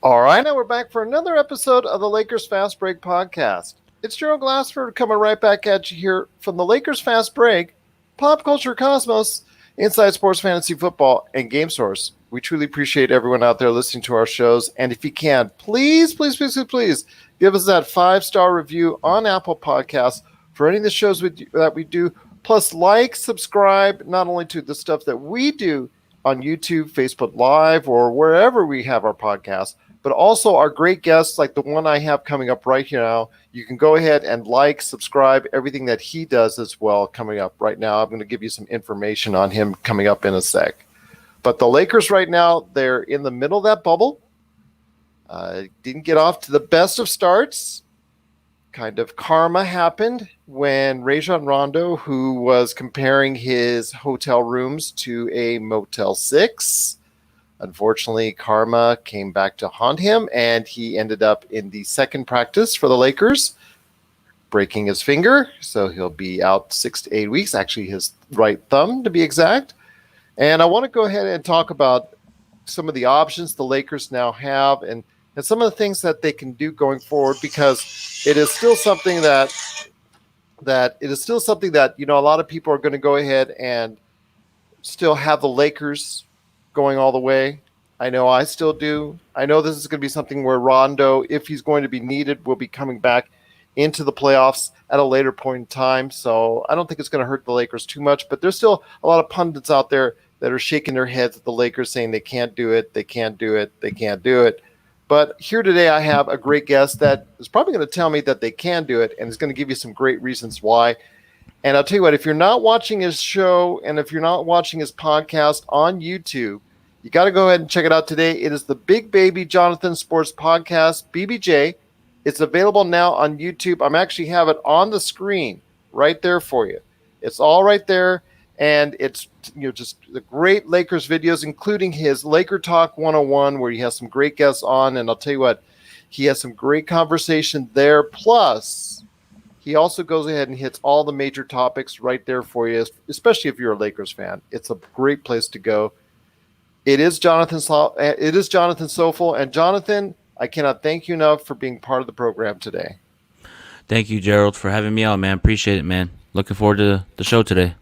All right, now we're back for another episode of the Lakers Fast Break podcast. It's Gerald Glassford coming right back at you here from the Lakers Fast Break, Pop Culture Cosmos, Inside Sports Fantasy Football, and Game Source. We truly appreciate everyone out there listening to our shows. And if you can, please, please, please, please, please give us that 5-star review on Apple Podcasts for any of the shows that we do. Plus, like, subscribe, not only to the stuff that we do on YouTube, Facebook Live, or wherever we have our podcasts, but also our great guests like the one I have coming up right here now. You can go ahead and like, subscribe, everything that he does as well coming up right now. I'm going to give you some information on him coming up in a sec. But the Lakers right now, they're in the middle of that bubble. Didn't get off to the best of starts. Kind of karma happened when Rajon Rondo, who was comparing his hotel rooms to a Motel 6, unfortunately, karma came back to haunt him, and he ended up in the second practice for the Lakers, breaking his finger. So he'll be out 6 to 8 weeks, actually his right thumb to be exact. And I want to go ahead and talk about some of the options the Lakers now have and some of the things that they can do going forward, because it is still something that a lot of people are going to go ahead and still have the Lakers going all the way. I know I still do. I know this is going to be something where Rondo, if he's going to be needed, will be coming back into the playoffs at a later point in time. So I don't think it's going to hurt the Lakers too much, but there's still a lot of pundits out there that are shaking their heads at the Lakers saying they can't do it, they can't do it, they can't do it. But here today I have a great guest that is probably going to tell me that they can do it and is going to give you some great reasons why. And I'll tell you what, if you're not watching his show and if you're not watching his podcast on YouTube, you got to go ahead and check it out today. It is the Big Baby Jonathan Sports Podcast, BBJ. It's available now on YouTube. I'm actually have it on the screen right there for you. It's all right there. And it's just the great Lakers videos, including his Laker Talk 101, where he has some great guests on. And I'll tell you what, he has some great conversation there. Plus, he also goes ahead and hits all the major topics right there for you, especially if you're a Lakers fan. It's a great place to go. It is Jonathan Soffel. And Jonathan, I cannot thank you enough for being part of the program today. Thank you, Gerald, for having me on, man. Appreciate it, man. Looking forward to the show today.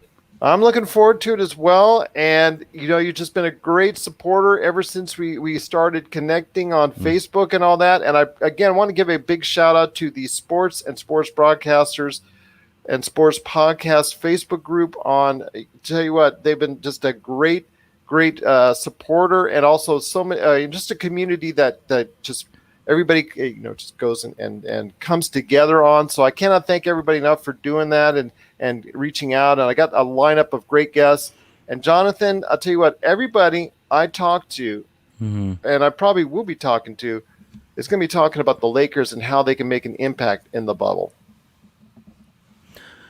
I'm looking forward to it as well. And, you've just been a great supporter ever since we started connecting on Facebook and all that. And I, again, want to give a big shout out to the sports and sports broadcasters and sports podcast Facebook group on, tell you what, they've been just a great supporter, and also so many, just a community that just everybody, just goes and comes together on. So I cannot thank everybody enough for doing that and reaching out. And I got a lineup of great guests. And Jonathan, I'll tell you what, everybody I talk to, and I probably will be talking to, is going to be talking about the Lakers and how they can make an impact in the bubble.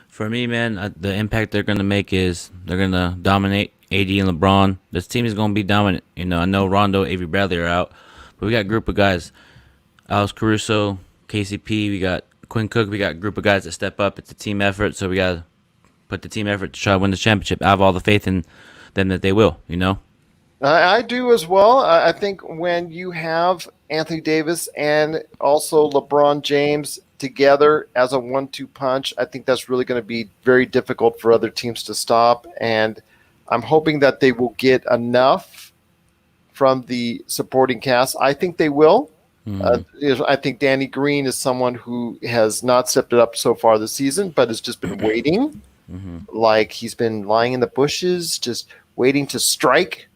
For me, man, the impact they're going to make is they're going to dominate AD and LeBron. This team is going to be dominant. I know Rondo, Avery Bradley are out, but we got a group of guys. Alex Caruso, KCP, we got Quinn Cook, we got a group of guys that step up. It's a team effort, so we got to put the team effort to try to win the championship. I have all the faith in them that they will, I do as well. I think when you have Anthony Davis and also LeBron James together as a 1-2 punch, I think that's really going to be very difficult for other teams to stop. And I'm hoping that they will get enough from the supporting cast. I think they will. I think Danny Green is someone who has not stepped it up so far this season, but has just been waiting. Like he's been lying in the bushes, just waiting to strike.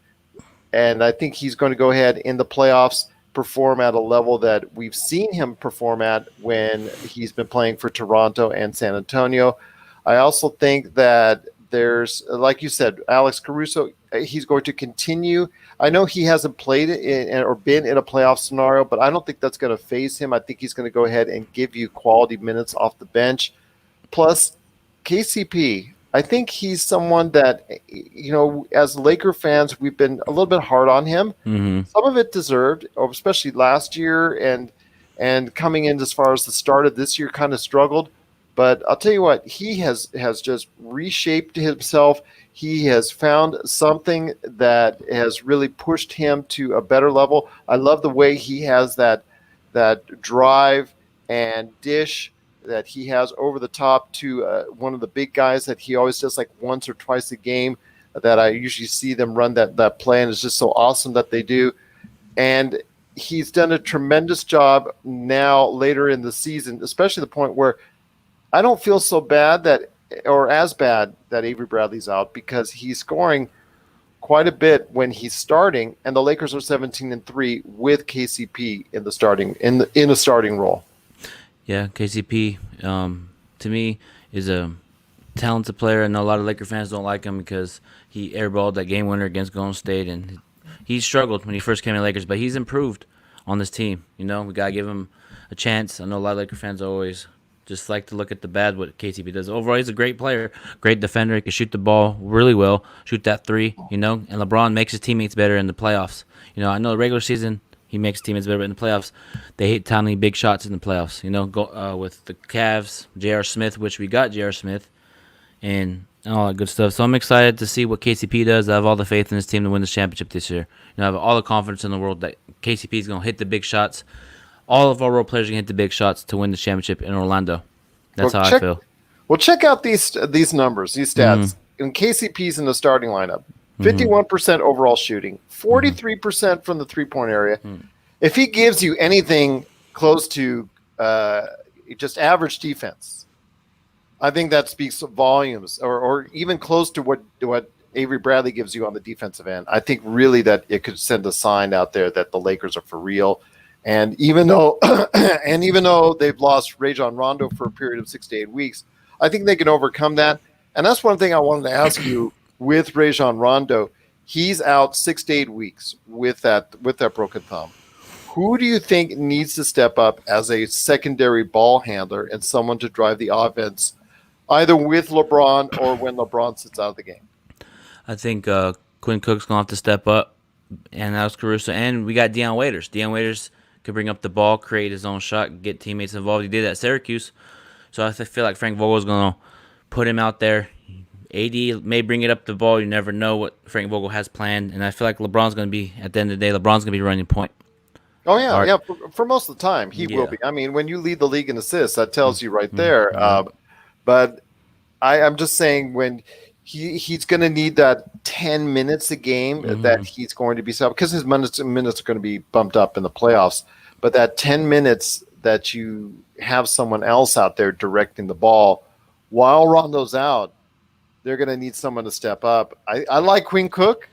And I think he's going to go ahead in the playoffs, perform at a level that we've seen him perform at when he's been playing for Toronto and San Antonio. I also think that there's, like you said, Alex Caruso, he's going to continue. I know he hasn't played or been in a playoff scenario, but I don't think that's going to faze him. I think he's going to go ahead and give you quality minutes off the bench. Plus, KCP, I think he's someone that, as Laker fans, we've been a little bit hard on him. Some of it deserved, especially last year and coming in as far as the start of this year kind of struggled. But I'll tell you what, he has just reshaped himself. He has found something that has really pushed him to a better level. I love the way he has that drive and dish that he has over the top to one of the big guys that he always does like once or twice a game. That I usually see them run that play, and it's just so awesome that they do. And he's done a tremendous job now later in the season, especially the point where I don't feel so bad that, or as bad that Avery Bradley's out because he's scoring quite a bit when he's starting, and the Lakers are 17-3 with KCP in the starting in a starting role. Yeah, KCP, to me, is a talented player. I know a lot of Laker fans don't like him because he airballed that game winner against Golden State, and he struggled when he first came to Lakers, but he's improved on this team. You know, we gotta give him a chance. I know a lot of Laker fans always just like to look at the bad what KCP does. Overall, he's a great player, great defender. He can shoot the ball really well, shoot that three. You know, and LeBron makes his teammates better in the playoffs. You know, I know the regular season he makes teammates better, but in the playoffs, they hit tiny big shots in the playoffs. You know, go with the Cavs, J.R. Smith, which we got J.R. Smith, and all that good stuff. So I'm excited to see what KCP does. I have all the faith in this team to win this championship this year. You know, I have all the confidence in the world that KCP is going to hit the big shots. All of our role players are going to hit the big shots to win the championship in Orlando. That's how I feel. Well, check out these numbers, these stats. In KCP's in the starting lineup, 51% overall shooting, 43% from the three-point area. If he gives you anything close to just average defense, I think that speaks volumes, or even close to what Avery Bradley gives you on the defensive end. I think really that it could send a sign out there that the Lakers are for real. And even though they've lost Rajon Rondo for a period of 6 to 8 weeks, I think they can overcome that. And that's one thing I wanted to ask you with Rajon Rondo. He's out 6 to 8 weeks with that broken thumb. Who do you think needs to step up as a secondary ball handler and someone to drive the offense, either with LeBron or when LeBron sits out of the game? I think Quinn Cook's going to have to step up, and Alex Caruso, and we got Deion Waiters. Deion Waiters could bring up the ball, create his own shot, get teammates involved. He did that at Syracuse. So I feel like Frank Vogel's going to put him out there. AD may bring it up the ball. You never know what Frank Vogel has planned. And I feel like LeBron's going to be, at the end of the day, LeBron's going to be running point. Oh, yeah, yeah. For most of the time, he will be. I mean, when you lead the league in assists, that tells you right there. But I'm just saying when he's going to need that 10 minutes a game that he's going to be set because his minutes are going to be bumped up in the playoffs. But that 10 minutes that you have someone else out there directing the ball while Rondo's out, they're going to need someone to step up. I like Quinn Cook.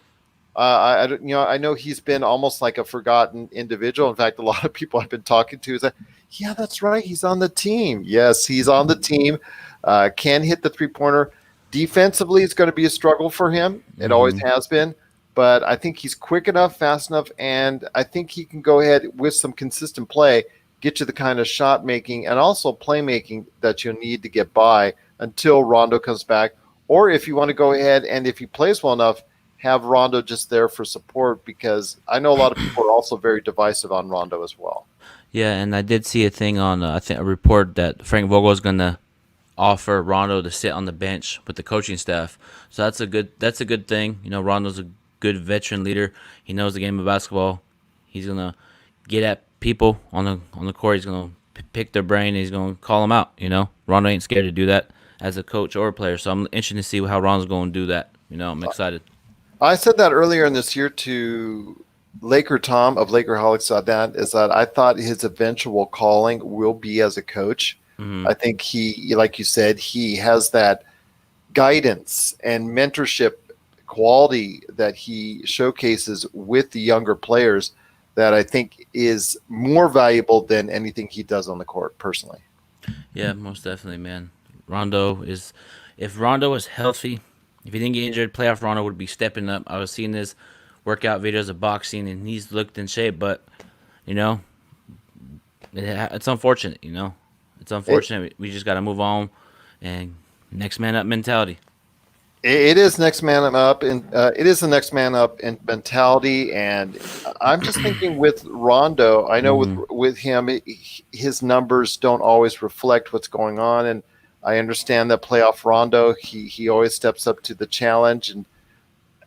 I know he's been almost like a forgotten individual. In fact, a lot of people I've been talking to is that, yeah, that's right. He's on the team. Yes, he's on the team. Can hit the three-pointer. Defensively, it's going to be a struggle for him. It always has been. But I think he's quick enough, fast enough, and I think he can go ahead with some consistent play, get you the kind of shot making and also playmaking that you'll need to get by until Rondo comes back. Or if you want to go ahead and if he plays well enough, have Rondo just there for support, because I know a lot of people are also very divisive on Rondo as well. Yeah, and I did see a thing on I think a report that Frank Vogel is going to offer Rondo to sit on the bench with the coaching staff. So that's a good thing. You know, Rondo's a good veteran leader. He knows the game of basketball. He's gonna get at people on the court. He's gonna pick their brain. And he's gonna call them out. You know, Rondo ain't scared to do that as a coach or a player. So I'm interested to see how Rondo's going to do that. You know, I'm excited. I said that earlier in this year to Laker Tom of Lakerholics.net is that I thought his eventual calling will be as a coach. I think he, like you said, he has that guidance and mentorship quality that he showcases with the younger players that I think is more valuable than anything he does on the court personally. Yeah, most definitely, man. If Rondo was healthy, if he didn't get injured, playoff Rondo would be stepping up. I was seeing his workout videos of boxing, and he's looked in shape, but, you know, it's unfortunate, you know. It's unfortunate. We just got to move on and next man up mentality. It is next man up, and it is the next man up in mentality. And I'm just thinking with Rondo, I know with him, his numbers don't always reflect what's going on. And I understand that playoff Rondo, he always steps up to the challenge, and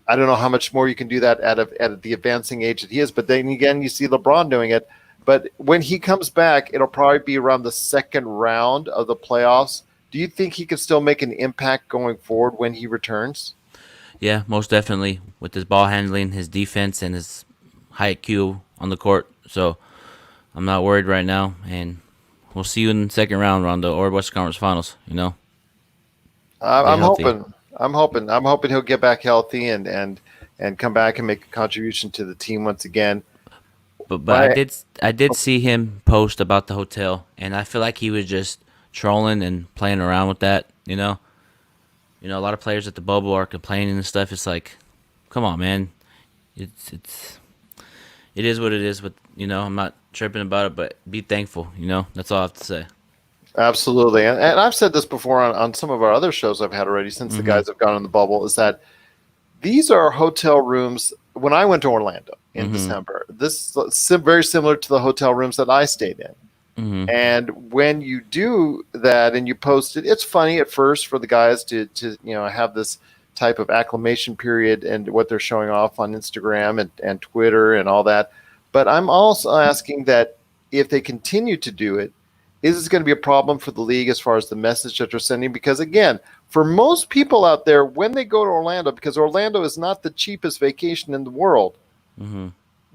I don't know how much more you can do that at the advancing age that he is. But then again, you see LeBron doing it. But when he comes back, it'll probably be around the second round of the playoffs. Do you think he can still make an impact going forward when he returns? Yeah, most definitely with his ball handling, his defense, and his high IQ on the court. So I'm not worried right now, and we'll see you in the second round, Rondo, or Western Conference Finals. Get I'm healthy. hoping. I'm hoping he'll get back healthy and come back and make a contribution to the team once again. But I My did see him post about the hotel, and I feel like he was just trolling and playing around with that. A lot of players at the bubble are complaining and stuff. It's like, come on, man. It is what it is. But I'm not tripping about it. But be thankful. That's all I have to say. Absolutely, and I've said this before on some of our other shows I've had already since the Hmm. guys have gone on the bubble. Is that these are hotel rooms. When I went to Orlando in Hmm. December, this is very similar to the hotel rooms that I stayed in. Hmm. And when you do that and you post it, it's funny at first for the guys to have this type of acclimation period and what they're showing off on Instagram and Twitter and all that. But I'm also asking that if they continue to do it, is this going to be a problem for the league as far as the message that they're sending? Because again, for most people out there, when they go to Orlando, because Orlando is not the cheapest vacation in the world, Hmm.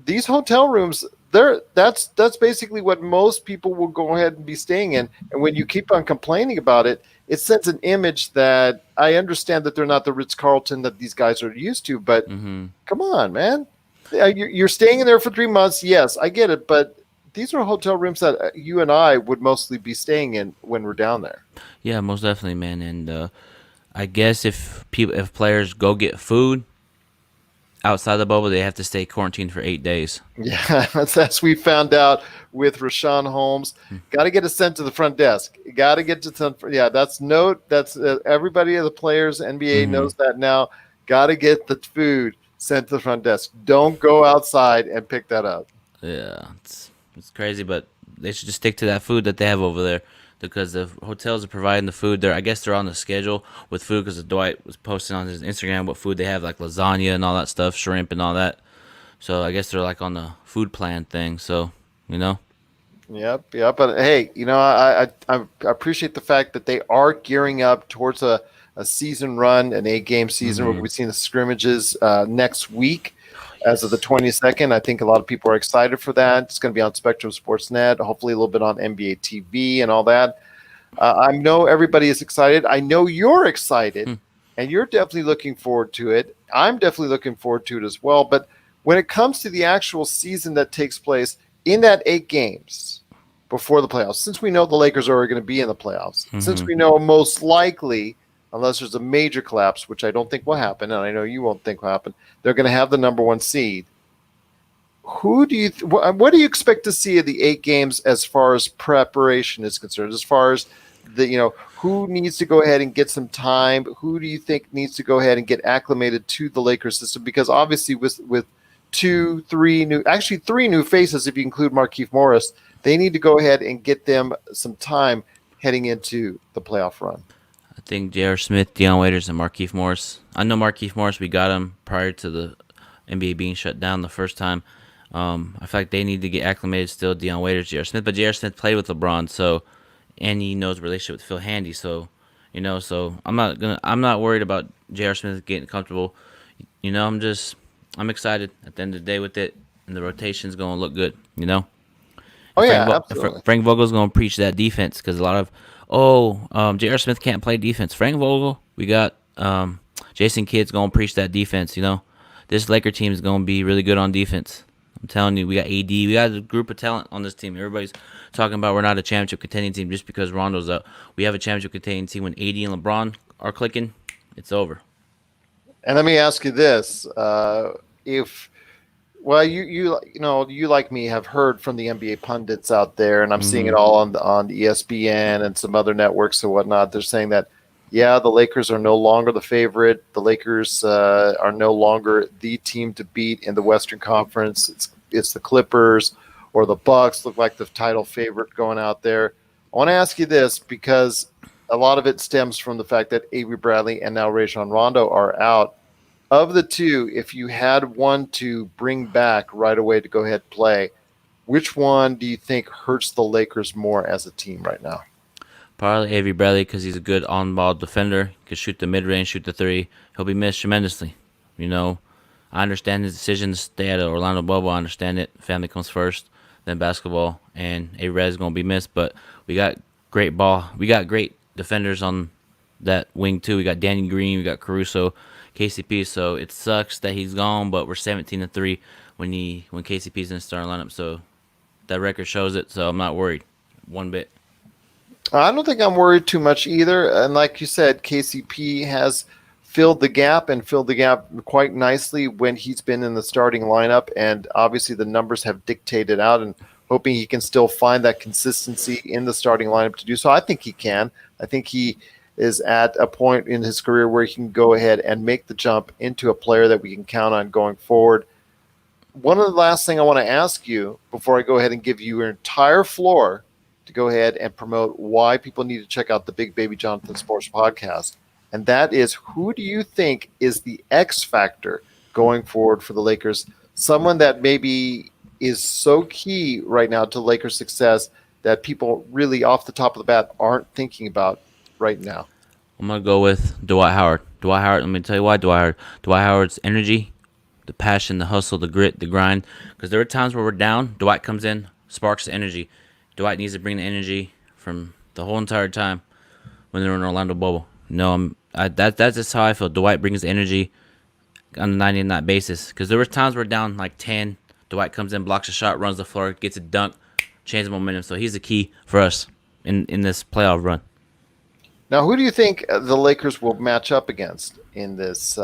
these hotel rooms, that's basically what most people will go ahead and be staying in. And when you keep on complaining about it, it sends an image that I understand that they're not the Ritz Carlton that these guys are used to, but Hmm. come on, man. You're staying in there for 3 months. Yes, I get it, but these are hotel rooms that you and I would mostly be staying in when we're down there. Yeah, most definitely, man. And I guess if players go get food outside the bubble, they have to stay quarantined for 8 days. Yeah, that's we found out with Rashawn Holmes. Got to get it sent to the front desk. Got to get to some. Yeah, that's note. That's everybody of the players. NBA Hmm. knows that now. Got to get the food sent to the front desk. Don't go outside and pick that up. Yeah, it's crazy, but they should just stick to that food that they have over there because the hotels are providing the food. I guess they're on the schedule with food because Dwight was posting on his Instagram what food they have, like lasagna and all that stuff, shrimp and all that. So I guess they're like on the food plan thing. So you know, Yep, yep. But hey, I appreciate the fact that they are gearing up towards a season run, an 8 game season. We'll hmm. be seeing the scrimmages next week. Oh, As of the yes. 22nd, I think a lot of people are excited for that. It's going to be on Spectrum Sportsnet, hopefully a little bit on NBA TV and all that. I know everybody is excited. I know you're excited, Hmm. and you're definitely looking forward to it. I'm definitely looking forward to it as well. But when it comes to the actual season that takes place in that 8 games before the playoffs, since we know the Lakers are going to be in the playoffs, since Hmm. we know most likely, unless there's a major collapse, which I don't think will happen, and I know you won't think will happen, they're going to have the number one seed. Who do you what do you expect to see of the 8 games as far as preparation is concerned? As far as who needs to go ahead and get some time? Who do you think needs to go ahead and get acclimated to the Lakers system? Because obviously, with actually three new faces, if you include Markieff Morris, they need to go ahead and get them some time heading into the playoff run. I think J.R. Smith, Deion Waiters, and Markeith Morris. I know Markeith Morris. We got him prior to the NBA being shut down the first time. I feel like they need to get acclimated still. Deion Waiters, J.R. Smith, but J.R. Smith played with LeBron, so and he knows the relationship with Phil Handy. So so I'm not worried about J.R. Smith getting comfortable. I'm excited at the end of the day with it, and the rotation's going to look good. Oh And yeah, absolutely. Frank Vogel's going to preach that defense because a lot of J.R. Smith can't play defense. Frank Vogel, we got Jason Kidd's going to preach that defense. This Laker team is going to be really good on defense. I'm telling you, we got AD, we got a group of talent on this team. Everybody's talking about we're not a championship contending team just because Rondo's out. We have a championship contending team when AD and LeBron are clicking. It's over. And let me ask you this: if well, you like me have heard from the NBA pundits out there, and I'm seeing it Hmm. all on ESPN and some other networks and whatnot. They're saying that yeah, the Lakers are no longer the favorite. The Lakers are no longer the team to beat in the Western Conference. It's the Clippers or the Bucks look like the title favorite going out there. I want to ask you this because a lot of it stems from the fact that Avery Bradley and now Rajon Rondo are out. Of the two, if you had one to bring back right away to go ahead and play, which one do you think hurts the Lakers more as a team right now? Probably Avery Bradley because he's a good on-ball defender. Can shoot the mid-range, shoot the three. He'll be missed tremendously. You know, I understand his decision to stay at Orlando bubble. I understand it. Family comes first, then basketball, and Avery Bradley's gonna be missed. But we got great ball. We got great defenders on that wing too. We got Danny Green. We got Caruso, KCP. So it sucks that he's gone. But we're 17-3 when KCP's in the starting lineup. So that record shows it. So I'm not worried one bit. I don't think I'm worried too much either. And like you said, KCP has filled the gap and filled the gap quite nicely when he's been in the starting lineup. And obviously the numbers have dictated out and hoping he can still find that consistency in the starting lineup to do so. I think he can. I think he is at a point in his career where he can go ahead and make the jump into a player that we can count on going forward. One of the last thing I want to ask you before I go ahead and give you your entire floor to go ahead and promote why people need to check out the Big Baby Jonathan Sports Podcast. And that is, who do you think is the X factor going forward for the Lakers? Someone that maybe is so key right now to Lakers' success that people really off the top of the bat aren't thinking about right now. I'm going to go with Dwight Howard. Dwight Howard, let me tell you why Dwight Howard. Dwight Howard's energy, the passion, the hustle, the grit, the grind. Because there are times where we're down, Dwight comes in, sparks the energy. Dwight needs to bring the energy from the whole entire time when they're in Orlando bubble. No, that's just how I feel. Dwight brings the energy on a 90-night basis. Because there were times we're down like 10. Dwight comes in, blocks a shot, runs the floor, gets a dunk, changes the momentum. So he's the key for us in this playoff run. Now, who do you think the Lakers will match up against in this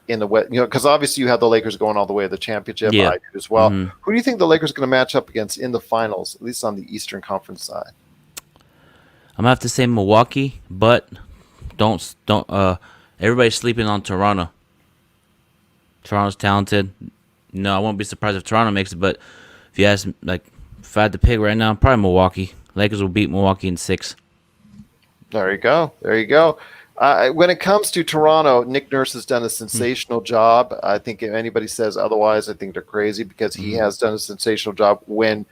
in the West? You know, because obviously you have the Lakers going all the way to the championship. Yeah. I do as well. Mm-hmm. Who do you think the Lakers are going to match up against in the finals, at least on the Eastern Conference side? I'm gonna have to say Milwaukee, but don't everybody's sleeping on Toronto. Toronto's talented. No, I won't be surprised if Toronto makes it, but if you ask, like, if I had to pick right now, probably Milwaukee. Lakers will beat Milwaukee in 6. There you go. There you go. When it comes to Toronto, Nick Nurse has done a sensational job. I think if anybody says otherwise, I think they're crazy because he has done a sensational job when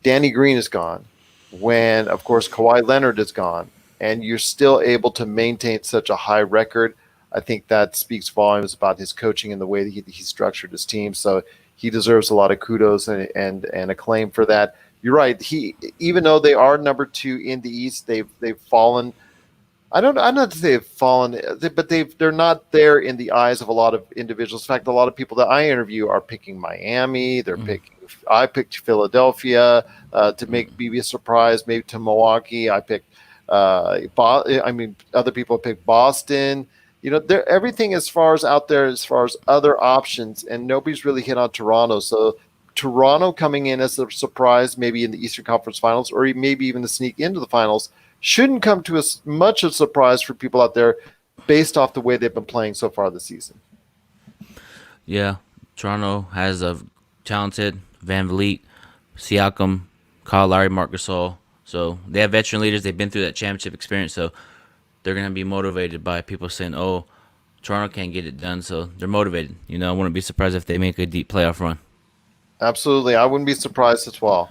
Danny Green is gone, when, of course, Kawhi Leonard is gone, and you're still able to maintain such a high record. I think that speaks volumes about his coaching and the way that he structured his team. So he deserves a lot of kudos and acclaim for that. You're right. Even though they are number 2 in the East, they've fallen. I'm not to say they've fallen, but they're not there in the eyes of a lot of individuals. In fact, a lot of people that I interview are picking Miami. They're picking. I picked Philadelphia to be a surprise, maybe to Milwaukee. I picked. Other people picked Boston. You know, everything as far as out there, as far as other options, and nobody's really hit on Toronto. So Toronto coming in as a surprise, maybe in the Eastern Conference Finals, or maybe even to sneak into the finals, shouldn't come to as much of a surprise for people out there based off the way they've been playing so far this season. Yeah, Toronto has a talented Van Vliet, Siakam, Kyle Lowry, Marc Gasol. So they have veteran leaders. They've been through that championship experience. So they're going to be motivated by people saying, oh, Toronto can't get it done. So they're motivated. You know, I wouldn't be surprised if they make a deep playoff run. Absolutely. I wouldn't be surprised as well.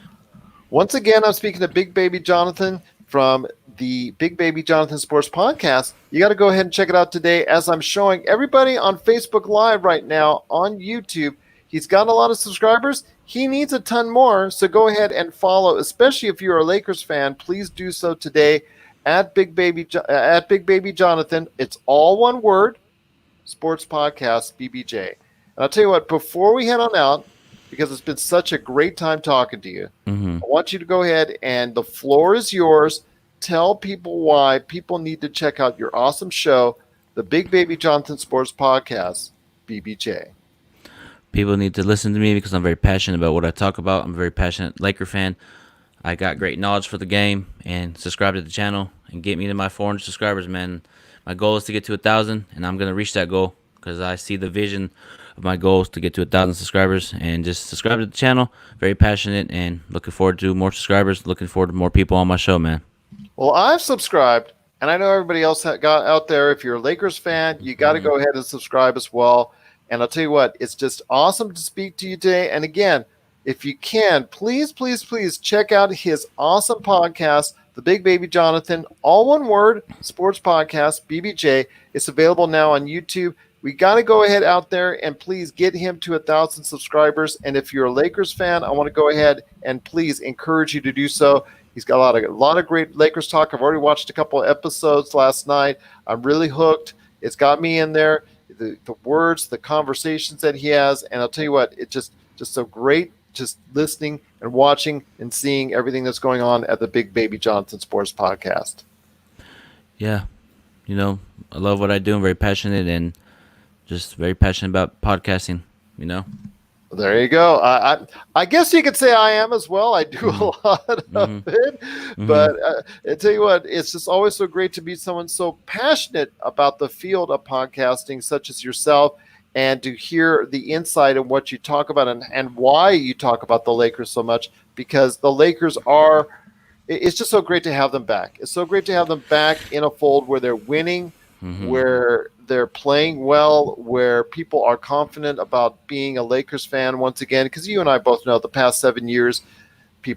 Once again, I'm speaking to Big Baby Jonathan from the Big Baby Jonathan Sports Podcast. You got to go ahead and check it out today as I'm showing everybody on Facebook Live right now on YouTube. He's got a lot of subscribers. He needs a ton more, so go ahead and follow, especially if you're a Lakers fan. Please do so today at Big Baby Jonathan. It's all one word, Sports Podcast, BBJ. And I'll tell you what, before we head on out, because it's been such a great time talking to you, I want you to go ahead and the floor is yours. Tell people why people need to check out your awesome show, the Big Baby Jonathan Sports Podcast, BBJ. People need to listen to me because I'm very passionate about what I talk about. I'm a very passionate Laker fan. I got great knowledge for the game, and subscribe to the channel and get me to my 400 subscribers, man. My goal is to get to 1,000, and I'm going to reach that goal because I see the vision of my goals to get to 1,000 subscribers. And just subscribe to the channel. Very passionate and looking forward to more subscribers. Looking forward to more people on my show, man. Well, I've subscribed, And I know everybody else got out there. If you're a Lakers fan, you got to Mm-hmm. go ahead and subscribe as well. And I'll tell you what, it's just awesome to speak to you today. And again, if you can, please, please, please check out his awesome podcast, The Big Baby Jonathan, all one word, sports podcast, BBJ. It's available now on YouTube. We got to go ahead out there and please get him to 1,000 subscribers. And if you're a Lakers fan, I want to go ahead and please encourage you to do so. He's got a lot of great Lakers talk. I've already watched a couple of episodes last night. I'm really hooked. It's got me in there. The words, the conversations that he has, and I'll tell you what, it's just so great just listening and watching and seeing everything that's going on at the Big Baby Jonathan Sports Podcast. Yeah, I love what I do. I'm very passionate and just very passionate about podcasting. There you go. I guess you could say I am as well. I do a lot of it, but I tell you what, it's just always so great to be someone so passionate about the field of podcasting, such as yourself, and to hear the insight of what you talk about and why you talk about the Lakers so much, because the Lakers are. It's just so great to have them back. It's so great to have them back in a fold where they're winning, where they're playing well, where people are confident about being a Lakers fan once again. Because you and I both know the past 7 years, the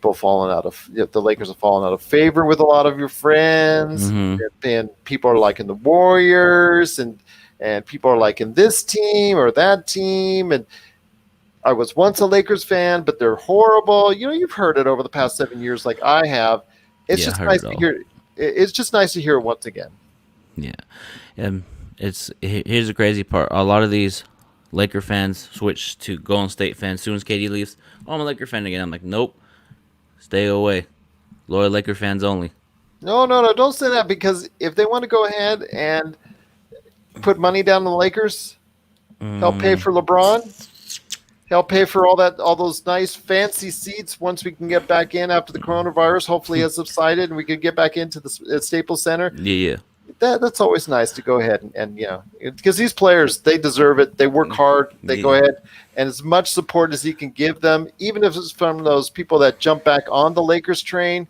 Lakers have fallen out of favor with a lot of your friends, and people are liking the Warriors, and people are liking this team or that team, and I was once a Lakers fan, but they're horrible. You've heard it over the past 7 years, like I have. It's just nice to hear. It's just nice to hear it once again. Yeah, here's the crazy part. A lot of these Laker fans switch to Golden State fans as soon as KD leaves. Oh, I'm a Laker fan again. I'm like, nope, stay away. Loyal Laker fans only. No, don't say that, because if they want to go ahead and put money down on the Lakers, help pay for LeBron. Help pay for all those nice fancy seats once we can get back in after the coronavirus hopefully has subsided and we can get back into the Staples Center. Yeah. That's always nice to go ahead and because these players, they deserve it. They work hard. They go ahead, and as much support as he can give them, even if it's from those people that jump back on the Lakers train.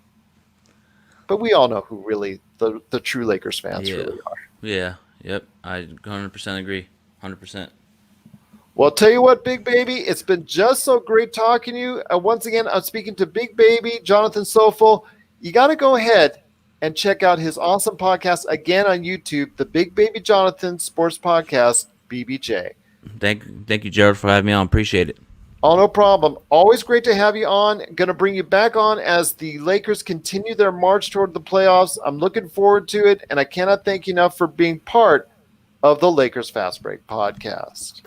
But we all know who really the true Lakers fans really are. Yeah. Yep. I 100% agree. 100%. Well, I'll tell you what, Big Baby, it's been just so great talking to you. Once again, I'm speaking to Big Baby, Jonathan Soffel. You got to go ahead and check out his awesome podcast again on YouTube, the Big Baby Jonathan Sports Podcast, BBJ. Thank you, Jared, for having me on. Appreciate it. Oh, no problem. Always great to have you on. Going to bring you back on as the Lakers continue their march toward the playoffs. I'm looking forward to it, and I cannot thank you enough for being part of the Lakers Fast Break Podcast.